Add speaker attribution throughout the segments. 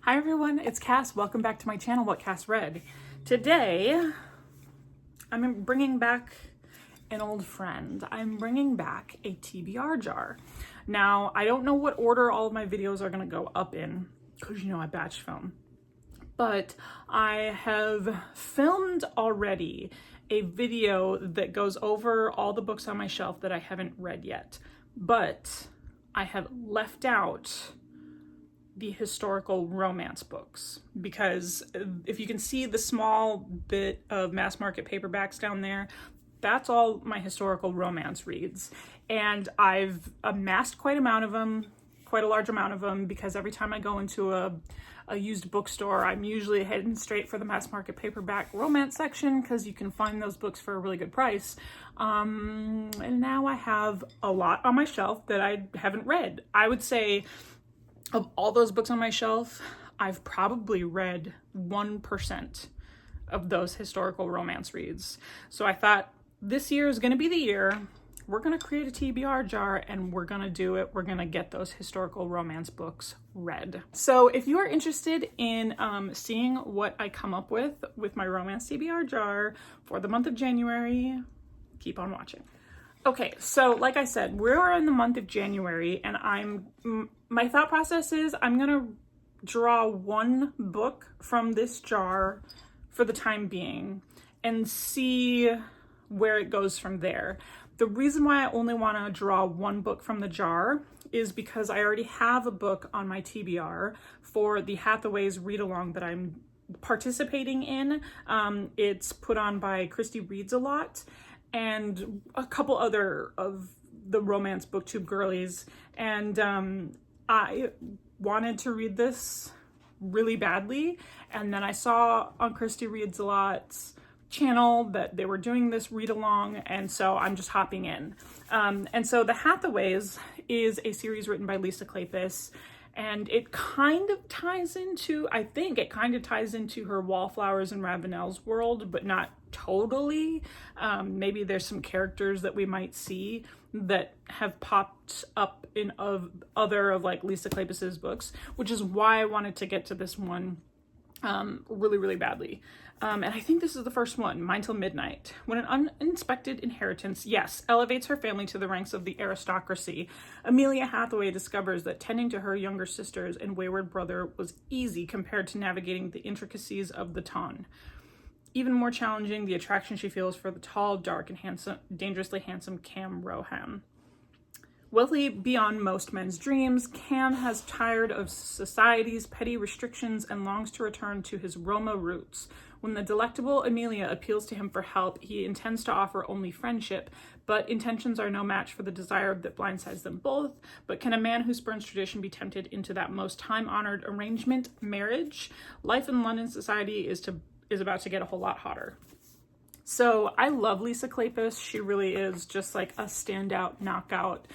Speaker 1: Hi everyone, it's Cass. Welcome back to my channel, What Cass Read. Today, I'm bringing back an old friend. I'm bringing back a TBR jar. Now, I don't know what order all of my videos are going to go up in, because you know I batch film. But I have filmed already a video that goes over all the books on my shelf that I haven't read yet. But I have left out the historical romance books, because if you can see the small bit of mass market paperbacks down there, that's all my historical romance reads. And I've amassed quite a large amount of them, because every time I go into a used bookstore, I'm usually heading straight for the mass market paperback romance section, because you can find those books for a really good price. And now I have a lot on my shelf that I haven't read. I would say of all those books on my shelf, I've probably read 1% of those historical romance reads. So I thought this year is going to be the year. We're going to create a TBR jar and we're going to do it. We're going to get those historical romance books read. So if you are interested in seeing what I come up with my romance TBR jar for the month of January, keep on watching. Okay, so like I said, we're in the month of January, and my thought process is I'm gonna draw one book from this jar for the time being and see where it goes from there. The reason why I only want to draw one book from the jar is because I already have a book on my TBR for the Hathaways read-along that I'm participating in. It's put on by Christy Reads a Lot and a couple other of the romance booktube girlies, and I wanted to read this really badly, and then I saw on Christy Reads a Lot's channel that they were doing this read along, and so I'm just hopping in. And so the Hathaways is a series written by Lisa Kleypas, and it kind of ties into, I think it kind of ties into her Wallflowers and Ravenel's world, but not totally. Maybe there's some characters that we might see that have popped up in other of like Lisa Kleypas's books, which is why I wanted to get to this one really, really badly. And I think this is the first one, Mine Till Midnight. When an unexpected inheritance, yes, elevates her family to the ranks of the aristocracy, Amelia Hathaway discovers that tending to her younger sisters and wayward brother was easy compared to navigating the intricacies of the ton. Even more challenging, the attraction she feels for the tall, dark, and dangerously handsome Cam Rohan. Wealthy beyond most men's dreams, Cam has tired of society's petty restrictions and longs to return to his Roma roots. When the delectable Amelia appeals to him for help, he intends to offer only friendship, but intentions are no match for the desire that blindsides them both. But can a man who spurns tradition be tempted into that most time-honored arrangement, marriage? Life in London society is about to get a whole lot hotter. So I love Lisa Kleypas. She really is just like a standout, knockout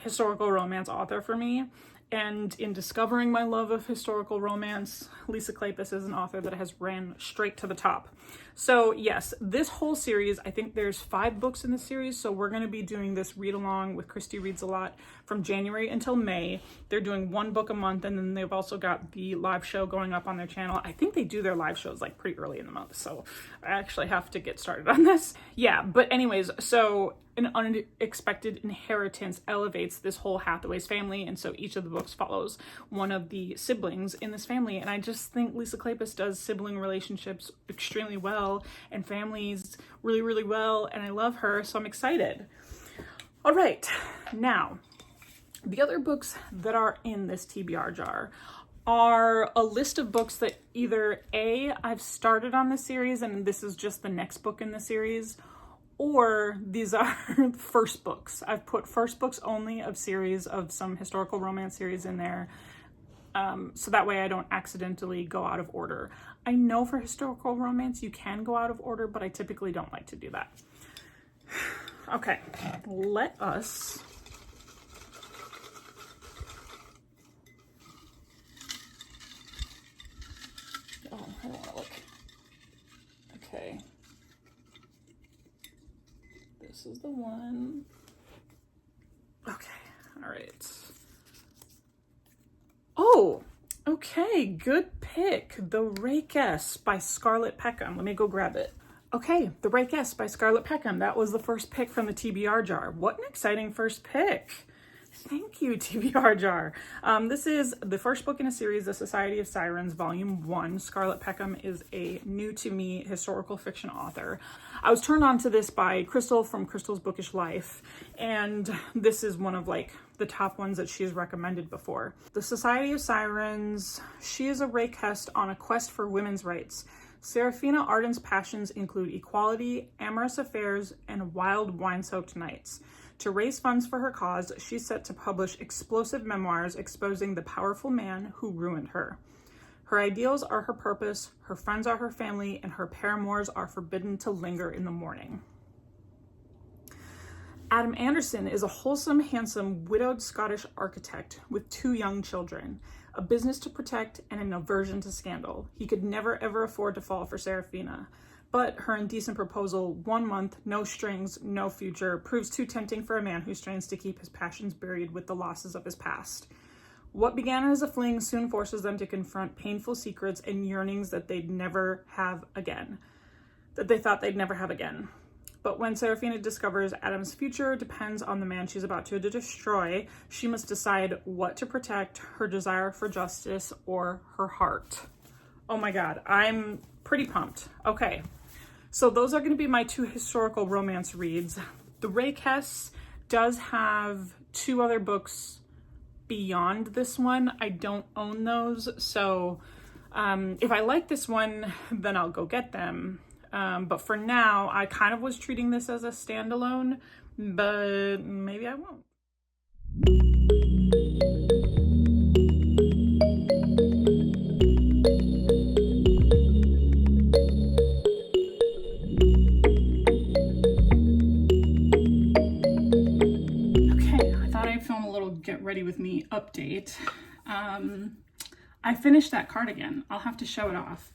Speaker 1: historical romance author for me. And in discovering my love of historical romance, Lisa Kleypas is an author that has ran straight to the top. So yes, this whole series, I think there's 5 books in the series, so we're going to be doing this read along with Christy Reads a Lot from January until May. They're doing 1 book a month, and then they've also got the live show going up on their channel. I think they do their live shows like pretty early in the month, so I actually have to get started on this. Yeah, but anyways, so an unexpected inheritance elevates this whole Hathaway's family, and so each of the books follows one of the siblings in this family, and I just think Lisa Kleypas does sibling relationships extremely well and families really, really well, and I love her, so I'm excited. All right, now the other books that are in this TBR jar are a list of books that either A, I've started on the series and this is just the next book in the series, or these are first books. I've put first books only of series of some historical romance series in there, so that way I don't accidentally go out of order. I know for historical romance you can go out of order, but I typically don't like to do that. Okay, let us I don't want to look. Okay. This is the one. Okay, all right. Oh, okay. Okay, good pick. The Rikess by Scarlett Peckham. Let me go grab it. Okay, The Rikess by Scarlett Peckham. That was the first pick from the TBR jar. What an exciting first pick. Thank you, TBR jar. This is the first book in a series, The Society of Sirens, Volume 1. Scarlett Peckham is a new-to-me historical fiction author. I was turned on to this by Crystal from Crystal's Bookish Life, and this is one of like the top ones that she has recommended before. The Society of Sirens, she is a rikess on a quest for women's rights. Serafina Arden's passions include equality, amorous affairs, and wild wine-soaked nights. To raise funds for her cause, she's set to publish explosive memoirs exposing the powerful man who ruined her. Her ideals are her purpose, her friends are her family, and her paramours are forbidden to linger in the morning. Adam Anderson is a wholesome, handsome, widowed Scottish architect with 2 young children, a business to protect and an aversion to scandal. He could never ever afford to fall for Serafina, but her indecent proposal, 1 month, no strings, no future, proves too tempting for a man who strains to keep his passions buried with the losses of his past. What began as a fling soon forces them to confront painful secrets and yearnings that they thought they'd never have again. But when Serafina discovers Adam's future depends on the man she's about to destroy, she must decide what to protect, her desire for justice or her heart. Oh my God, I'm pretty pumped. Okay, so those are going to be my 2 historical romance reads. The Rikess does have 2 other books beyond this one. I don't own those, so if I like this one, then I'll go get them. But for now, I kind of was treating this as a standalone, but maybe I won't. Okay, I thought I'd film a little get ready with me update. I finished that cardigan. I'll have to show it off.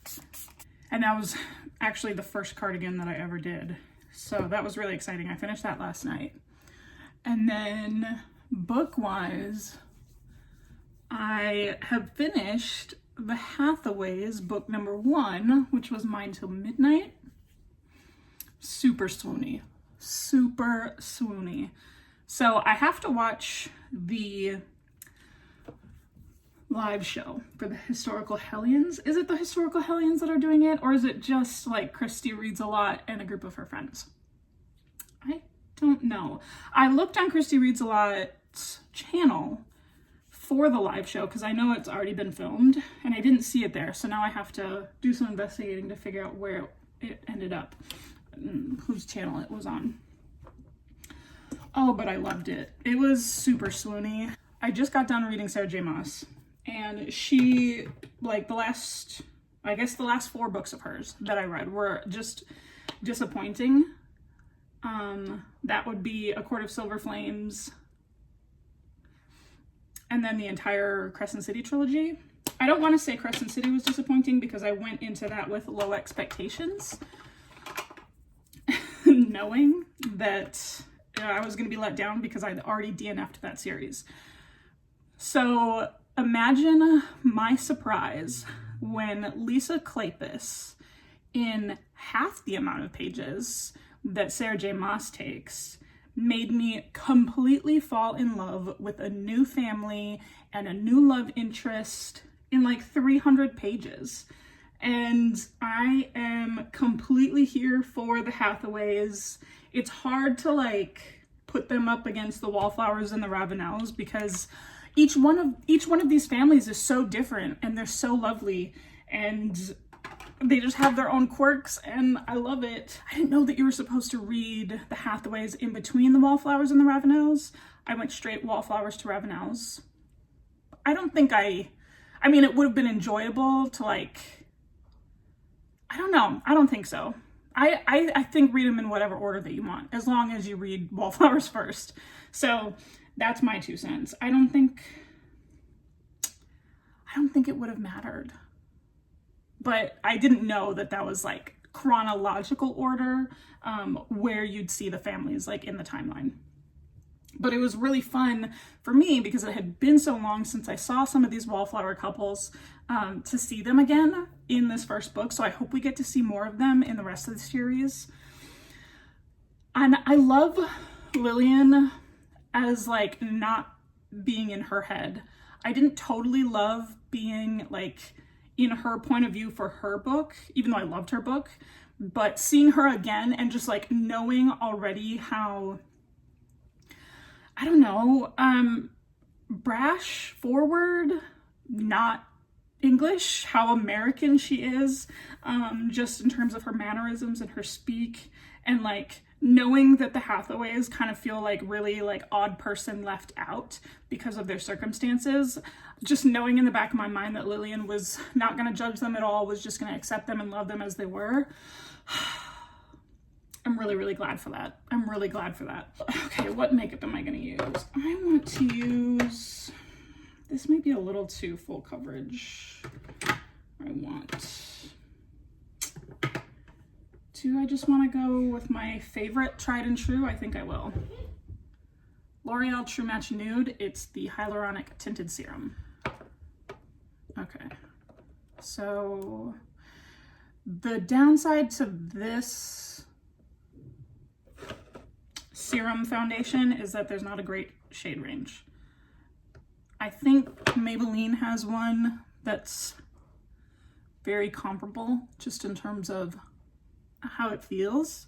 Speaker 1: And that was actually the first cardigan that I ever did. So that was really exciting. I finished that last night. And then book-wise, I have finished the Hathaways book number 1, which was Mine Till Midnight. Super swoony. Super swoony. So I have to watch the live show for the Historical Hellions. Is it the Historical Hellions that are doing it, or is it just like Christy Reads a Lot and a group of her friends? I don't know. I looked on Christy Reads a Lot's channel for the live show because I know it's already been filmed and I didn't see it there, so now I have to do some investigating to figure out where it ended up, whose channel it was on. Oh, but I loved it. It was super swoony. I just got done reading Sarah J. Maas. And she, like the last 4 books of hers that I read were just disappointing. That would be A Court of Silver Flames, and then the entire Crescent City trilogy. I don't want to say Crescent City was disappointing because I went into that with low expectations, knowing that I was going to be let down because I'd already DNF'd that series. So imagine my surprise when Lisa Kleypas, in half the amount of pages that Sarah J. Maas takes, made me completely fall in love with a new family and a new love interest in like 300 pages. And I am completely here for the Hathaways. It's hard to like put them up against the Wallflowers and the Ravenels because each one of these families is so different and they're so lovely and they just have their own quirks and I love it. I didn't know that you were supposed to read the Hathaways in between the Wallflowers and the Ravenels. I went straight Wallflowers to Ravenels. I mean, it would have been enjoyable to like, I don't know. I don't think so. I think read them in whatever order that you want, as long as you read Wallflowers first. So that's my 2 cents. I don't think it would have mattered. But I didn't know that that was like chronological order, where you'd see the families like in the timeline. But it was really fun for me because it had been so long since I saw some of these wallflower couples, to see them again in this first book. So I hope we get to see more of them in the rest of the series. And I love Lillian as like not being in her head. I didn't totally love being like in her point of view for her book, even though I loved her book, but seeing her again and just like knowing already how, I don't know, brash, forward, not English, how American she is, just in terms of her mannerisms and her speak, and like knowing that the Hathaways kind of feel like really like odd person left out because of their circumstances. Just knowing in the back of my mind that Lillian was not going to judge them at all, was just going to accept them and love them as they were. I'm really, really glad for that. I'm really glad for that. Okay, what makeup am I going to use? I want to use, this might be a little too full coverage. Do I just want to go with my favorite tried and true? I think I will. L'Oreal True Match Nude. It's the Hyaluronic Tinted Serum. Okay. So the downside to this serum foundation is that there's not a great shade range. I think Maybelline has one that's very comparable just in terms of how it feels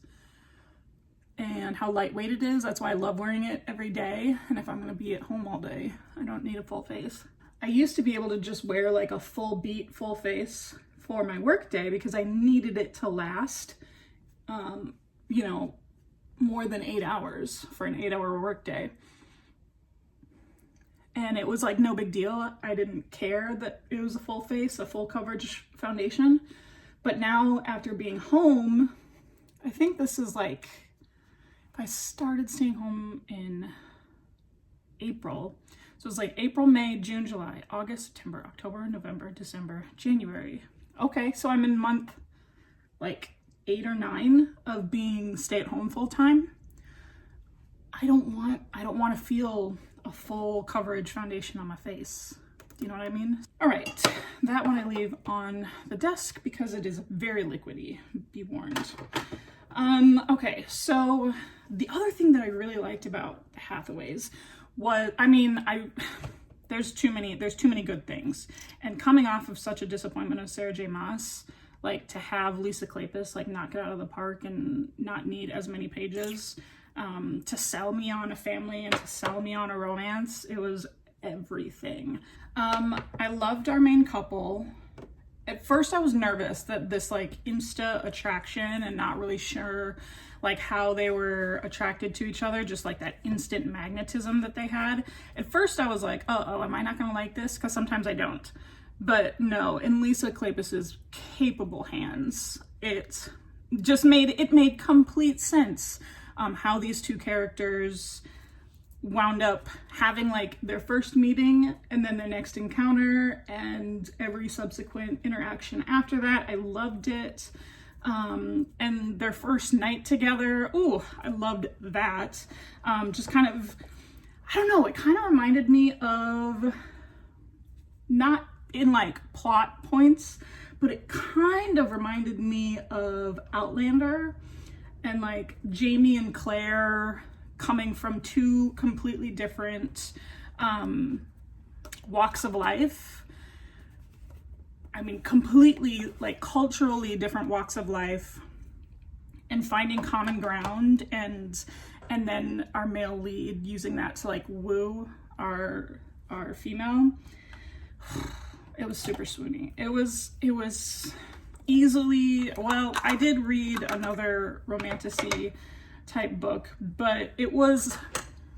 Speaker 1: and how lightweight it is. That's why I love wearing it every day. And if I'm going to be at home all day, I don't need a full face. I used to be able to just wear like a full beat, full face for my work day because I needed it to last, you know, more than 8 hours for an 8-hour work day. And it was like no big deal. I didn't care that it was a full face, a full coverage foundation. But now after being home, I think this is like, if I started staying home in April, so it's like April, May, June, July, August, September, October, November, December, January. Okay, so I'm in month like 8 or 9 of being stay-at-home full-time. I don't want to feel a full coverage foundation on my face. You know what I mean? All right, that one I leave on the desk because it is very liquidy, be warned. Okay, so the other thing that I really liked about the Hathaways was, I mean, there's too many good things. And coming off of such a disappointment of Sarah J. Maas, like to have Lisa Kleypas like knock it out of the park and not need as many pages, to sell me on a family and to sell me on a romance, it was everything. I loved our main couple. At first I was nervous that this like insta attraction and not really sure like how they were attracted to each other, just like that instant magnetism that they had. At first I was like, oh, am I not gonna like this? Because sometimes I don't. But no, in Lisa Kleypas's capable hands, it made complete sense how these two characters wound up having like their first meeting and then their next encounter and every subsequent interaction after that. I loved it. And their first night together, ooh, I loved that. Just kind of, I don't know, it kind of reminded me of, not in like plot points, but it kind of reminded me of Outlander and like Jamie and Claire coming from two completely different walks of life. I mean, completely like culturally different walks of life, and finding common ground, and then our male lead using that to like woo our female. It was super swoony. It was easily, well, I did read another romantasy type book, but it was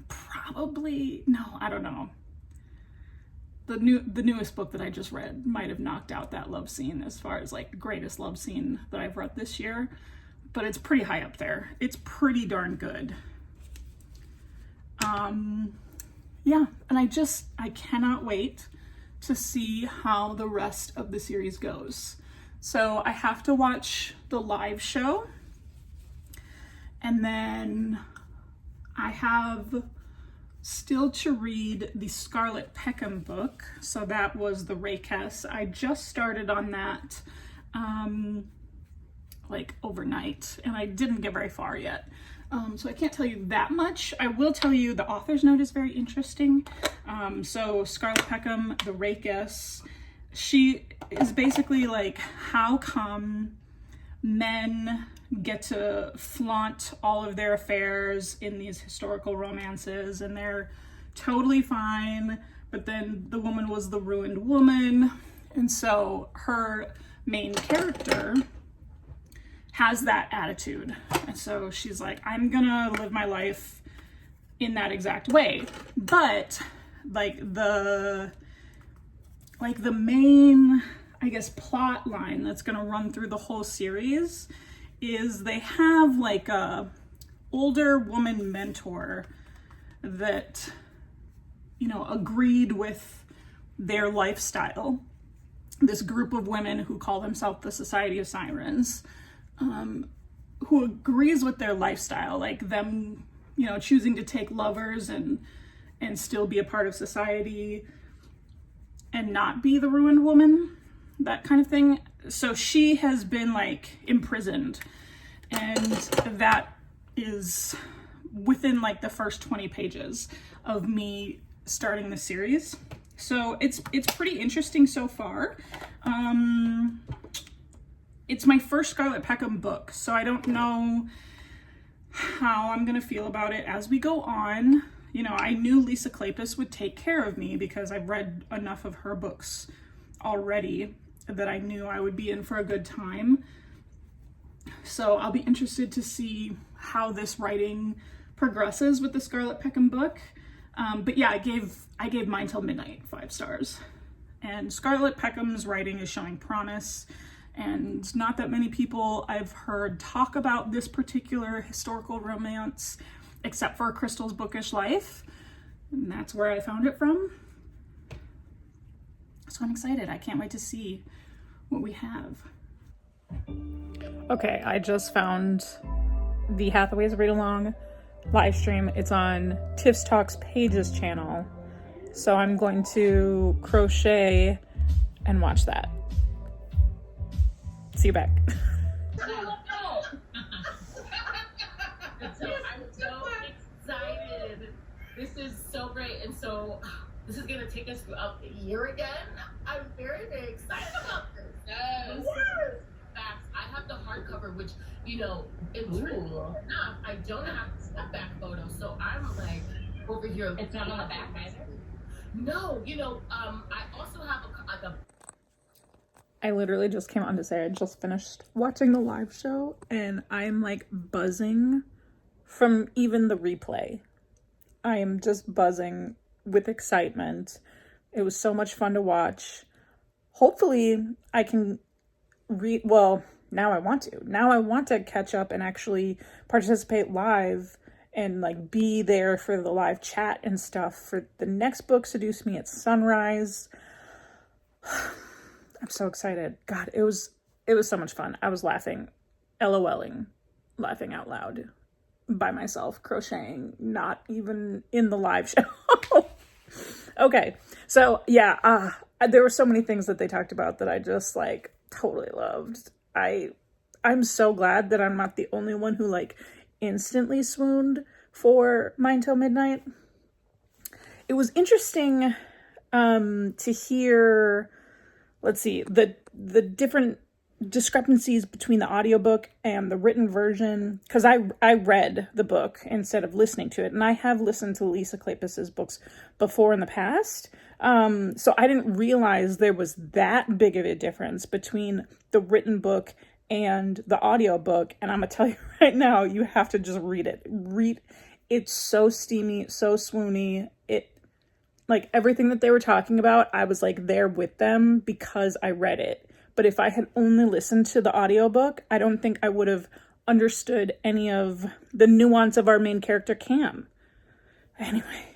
Speaker 1: probably, no, I don't know. The newest book that I just read might have knocked out that love scene as far as like greatest love scene that I've read this year, but it's pretty high up there. It's pretty darn good. Yeah, and I cannot wait to see how the rest of the series goes. So I have to watch the live show, and then I have still to read the Scarlet Peckham book. So that was the Rikess. I just started on that like overnight, and I didn't get very far yet. So I can't tell you that much. I will tell you the author's note is very interesting. So Scarlet Peckham, the Rikess, she is basically like, how come men get to flaunt all of their affairs in these historical romances and they're totally fine, but then the woman was the ruined woman. And so her main character has that attitude. And so she's like, I'm gonna live my life in that exact way. But like the main, I guess, plot line that's gonna run through the whole series is they have like a older woman mentor that, you know, agreed with their lifestyle. This group of women who call themselves the Society of Sirens, who agrees with their lifestyle, like them, you know, choosing to take lovers and still be a part of society and not be the ruined woman, that kind of thing. So she has been like imprisoned, and that is within like the first 20 pages of me starting the series. So it's pretty interesting so far. It's my first Scarlet Peckham book, so I don't know how I'm gonna feel about it as we go on. You know, I knew Lisa Kleypas would take care of me because I've read enough of her books already that I knew I would be in for a good time. So I'll be interested to see how this writing progresses with the Scarlet Peckham book. But yeah, I gave Mine Till Midnight 5 stars. And Scarlet Peckham's writing is showing promise. And not that many people I've heard talk about this particular historical romance, except for Crystal's Bookish Life. And that's where I found it from. So I'm excited. I can't wait to see what we have. Okay, I just found the Hathaways read along live stream. It's on Tiff's Talks Pages channel. So I'm going to crochet and watch that. See you back.
Speaker 2: So I'm so excited. This is so great. And so this is going to take us throughout the year again. I'm very, very excited about this. Yes. Facts. I have the hardcover, which, you know, interesting enough, I don't have the step back photo. So I'm like over here.
Speaker 3: It's not on the back either?
Speaker 2: No, you know, I also have a
Speaker 1: I literally just came on to say I just finished watching the live show and I'm like buzzing from even the replay. I am just buzzing with excitement. It was so much fun to watch. Hopefully I can read, well, now I want to. Now I want to catch up and actually participate live and like be there for the live chat and stuff for the next book, Seduce Me at Sunrise. I'm so excited. God, it was so much fun. I was laughing, LOLing, laughing out loud by myself, crocheting, not even in the live show. Okay, so yeah, there were so many things that they talked about that I just like totally loved. I'm so glad that I'm not the only one who like instantly swooned for Mine Till Midnight. It was interesting to hear, let's see, the different discrepancies between the audiobook and the written version, because I read the book instead of listening to it, and I have listened to Lisa Kleypas's books before in the past, so I didn't realize there was that big of a difference between the written book and the audiobook. And I'm gonna tell you right now, you have to just read it. It's so steamy, so swoony. It, like, everything that they were talking about, I was like there with them because I read it. But if I had only listened to the audiobook, I don't think I would have understood any of the nuance of our main character, Cam. Anyway,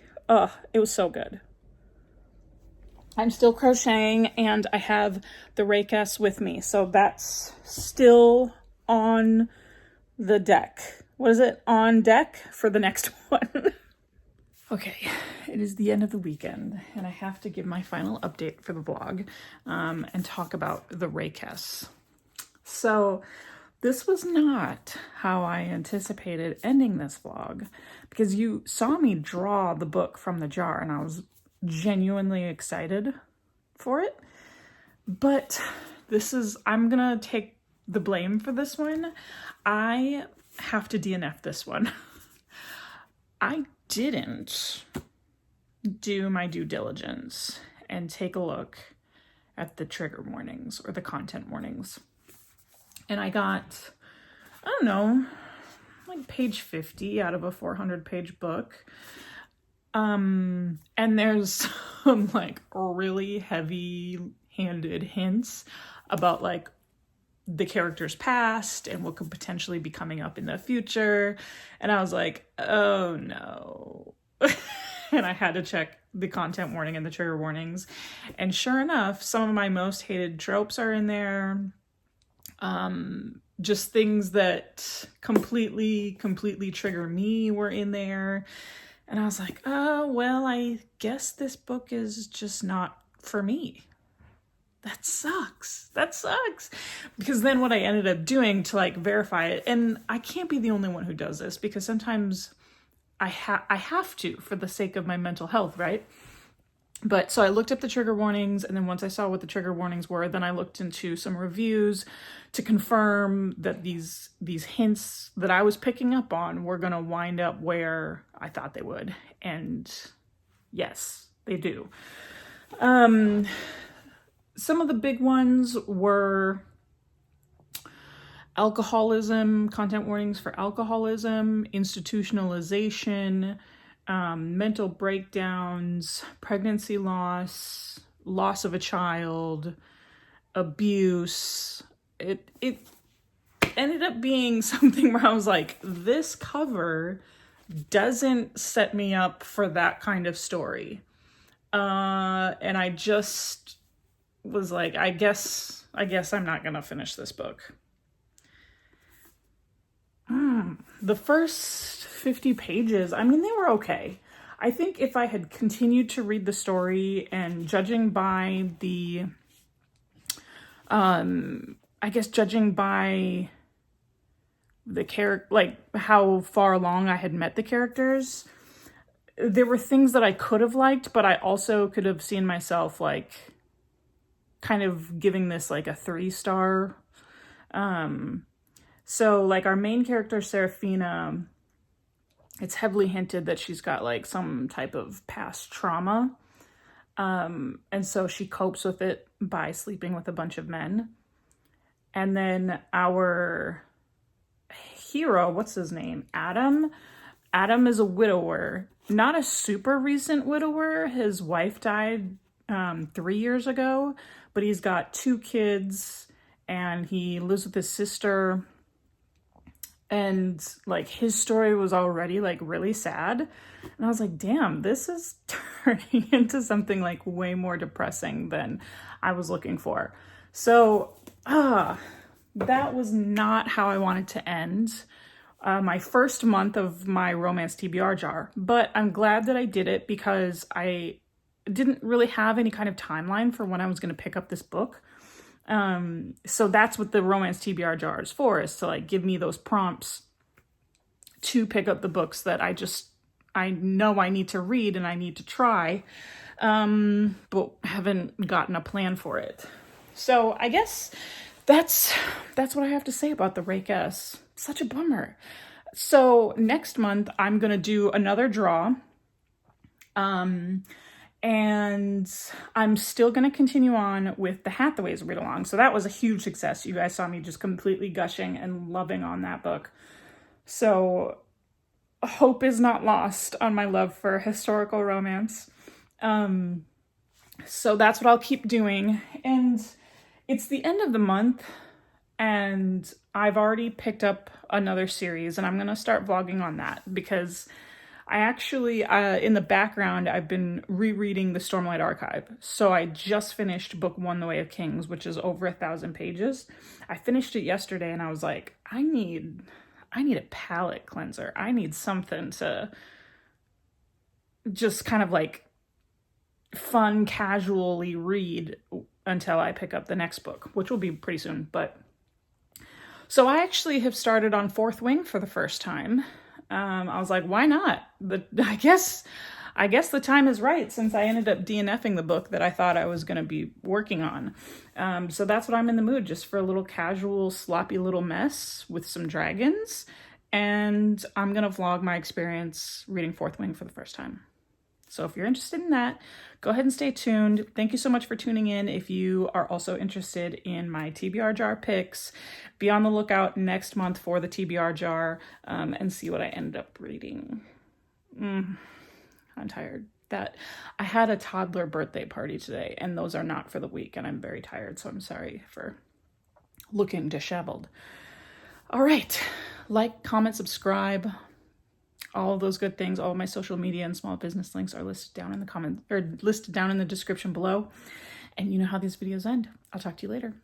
Speaker 1: it was so good. I'm still crocheting and I have the rikess with me. So that's still on the deck. What is it? On deck for the next one. Okay, it is the end of the weekend, and I have to give my final update for the vlog and talk about the rikess. So this was not how I anticipated ending this vlog, because you saw me draw the book from the jar and I was genuinely excited for it. But I'm gonna take the blame for this one. I have to DNF this one. I didn't do my due diligence and take a look at the trigger warnings or the content warnings. And I got, I don't know, like page 50 out of a 400-page book. And there's some like really heavy-handed hints about like the character's past and what could potentially be coming up in the future. And I was like, oh no. And I had to check the content warning and the trigger warnings. And sure enough, some of my most hated tropes are in there. Just things that completely trigger me were in there. And I was like, oh, well, I guess this book is just not for me. That sucks. Because then what I ended up doing to like verify it, and I can't be the only one who does this, because sometimes I have to for the sake of my mental health, right? But so I looked up the trigger warnings, and then once I saw what the trigger warnings were, then I looked into some reviews to confirm that these hints that I was picking up on were going to wind up where I thought they would. And yes, they do. Some of the big ones were alcoholism, content warnings for alcoholism, institutionalization, mental breakdowns, pregnancy loss, loss of a child, abuse. It ended up being something where I was like, this cover doesn't set me up for that kind of story. And I just was like, I guess I'm not gonna finish this book. The first 50 pages, I mean, they were okay. I think if I had continued to read the story, and judging by the, judging by the character, like how far along I had met the characters, there were things that I could have liked, but I also could have seen myself like kind of giving this like a 3-star. So like our main character, Serafina, it's heavily hinted that she's got like some type of past trauma. And so she copes with it by sleeping with a bunch of men. And then our hero, what's his name? Adam is a widower, not a super recent widower. His wife died 3 years ago, but he's got 2 kids and he lives with his sister. And like his story was already like really sad. And I was like, damn, this is turning into something like way more depressing than I was looking for. So, that was not how I wanted to end my first month of my romance TBR jar. But I'm glad that I did it, because I didn't really have any kind of timeline for when I was going to pick up this book. So that's what the romance TBR jar is for, is to like give me those prompts to pick up the books that I know I need to read and I need to try, but haven't gotten a plan for it. So I guess that's what I have to say about the rikess. Such a bummer. So next month I'm going to do another draw. And I'm still going to continue on with the Hathaways read along. So that was a huge success. You guys saw me just completely gushing and loving on that book. So hope is not lost on my love for historical romance. So that's what I'll keep doing. And it's the end of the month, and I've already picked up another series, and I'm going to start vlogging on that, because I actually, in the background, I've been rereading the Stormlight Archive. So I just finished book 1, The Way of Kings, which is over 1,000 pages. I finished it yesterday and I was like, I need a palate cleanser. I need something to just kind of like fun, casually read until I pick up the next book, which will be pretty soon. But so I actually have started on Fourth Wing for the first time. I was like, why not? But I guess the time is right, since I ended up DNFing the book that I thought I was going to be working on. So that's what I'm in the mood, just for a little casual, sloppy little mess with some dragons. And I'm going to vlog my experience reading Fourth Wing for the first time. So if you're interested in that, go ahead and stay tuned. Thank you so much for tuning in. If you are also interested in my TBR jar picks, be on the lookout next month for the TBR jar, and see what I end up reading. I'm tired. I had a toddler birthday party today, and those are not for the week, and I'm very tired, so I'm sorry for looking disheveled. All right, like, comment, subscribe, all of those good things. All of my social media and small business links are listed down in the comments, or listed down in the description below. And you know how these videos end. I'll talk to you later.